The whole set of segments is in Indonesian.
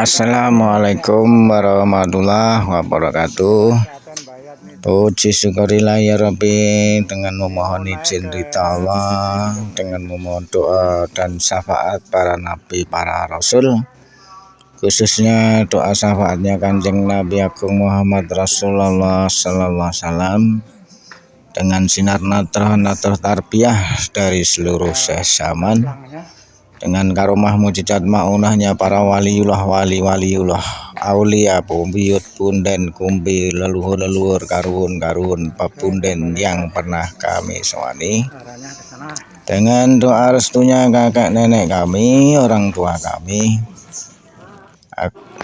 Assalamualaikum warahmatullahi wabarakatuh. Puji syukurillah ya Rabbi, dengan memohon izin ridha Allah, dengan memohon doa dan syafaat para nabi, para rasul, khususnya doa syafaatnya Kanjeng Nabi Agung Muhammad Rasulullah Sallallahu Alaihi Wasallam, dengan sinar natrah tarbiyah dari seluruh syekh zaman, dengan karomah mujizat maunahnya para waliullah, waliullah, aulia, buyut, punden, kumbi, leluhur karun pepunden yang pernah kami sowani, dengan doa restunya kakek nenek kami, orang tua kami.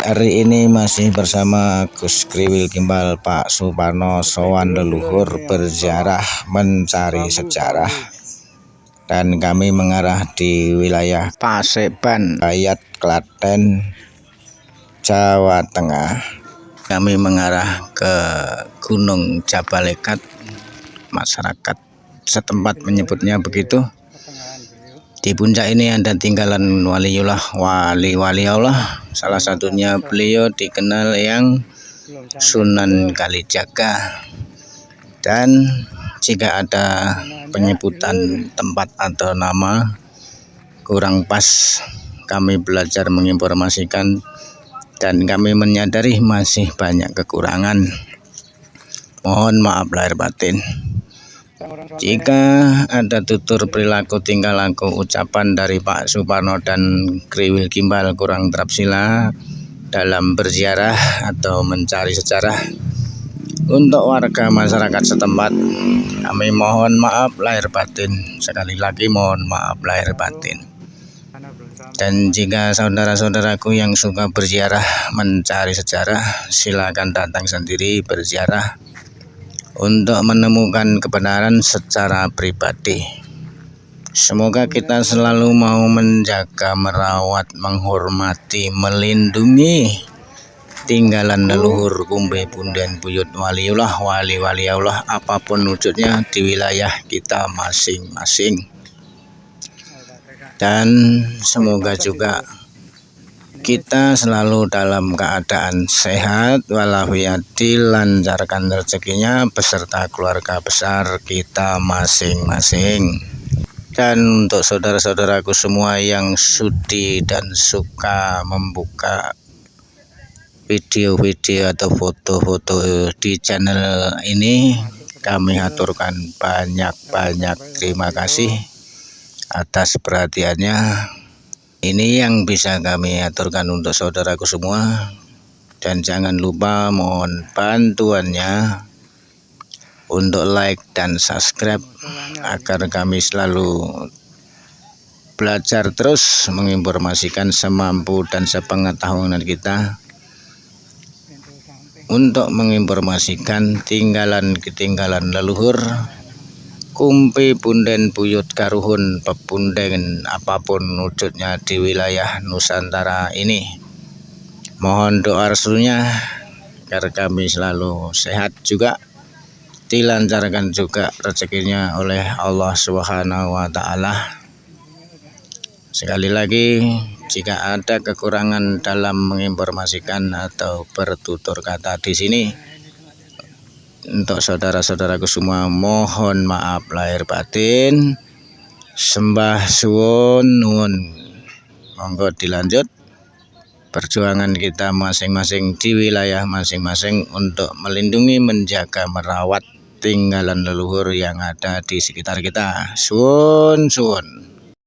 Hari ini masih bersama Gus Kriwil Gimbal, Pak Suparno, sowan leluhur berziarah mencari sejarah, dan kami mengarah di wilayah Paseban, Bayat, Klaten, Jawa Tengah. Kami mengarah ke Gunung Jabalekat, masyarakat setempat menyebutnya begitu. Di puncak ini ada tinggalan waliullah, wali Allah. Salah satunya beliau dikenal yang Sunan Kalijaga. Dan jika ada penyebutan tempat atau nama kurang pas, kami belajar menginformasikan, dan kami menyadari masih banyak kekurangan. Mohon maaf lahir batin. Jika ada tutur perilaku, tingkah laku, ucapan dari Pak Suparno dan Kriwil Gimbal kurang terapsila dalam berziarah atau mencari sejarah, untuk warga masyarakat setempat, kami mohon maaf lahir batin. Sekali lagi mohon maaf lahir batin. Dan jika saudara-saudaraku yang suka berziarah mencari sejarah, silakan datang sendiri berziarah untuk menemukan kebenaran secara pribadi. Semoga kita selalu mau menjaga, merawat, menghormati, melindungi tinggalan leluhur, kumbe, punden, buyut, waliullah, wali Allah, apapun wujudnya di wilayah kita masing-masing. Dan semoga juga kita selalu dalam keadaan sehat walafiat, dilancarkan rezekinya beserta keluarga besar kita masing-masing. Dan untuk saudara-saudaraku semua yang sudi dan suka membuka video-video atau foto-foto di channel ini, kami aturkan banyak-banyak terima kasih atas perhatiannya. Ini yang bisa kami aturkan untuk saudaraku semua. Dan jangan lupa mohon bantuannya untuk like dan subscribe, agar kami selalu belajar terus menginformasikan semampu dan sepengetahuan kita, untuk menginformasikan ketinggalan leluhur, kumpi, punden, buyut, karuhun, pepunden, apapun wujudnya di wilayah Nusantara ini. Mohon doa restunya agar kami selalu sehat juga, dilancarkan juga rezekinya oleh Allah Subhanahu wa Ta'ala. Sekali lagi, jika ada kekurangan dalam menginformasikan atau bertutur kata di sini, untuk saudara-saudaraku semua mohon maaf lahir batin. Sembah suwun nuwun. Monggo dilanjut perjuangan kita masing-masing di wilayah masing-masing untuk melindungi, menjaga, merawat tinggalan leluhur yang ada di sekitar kita. Suwun.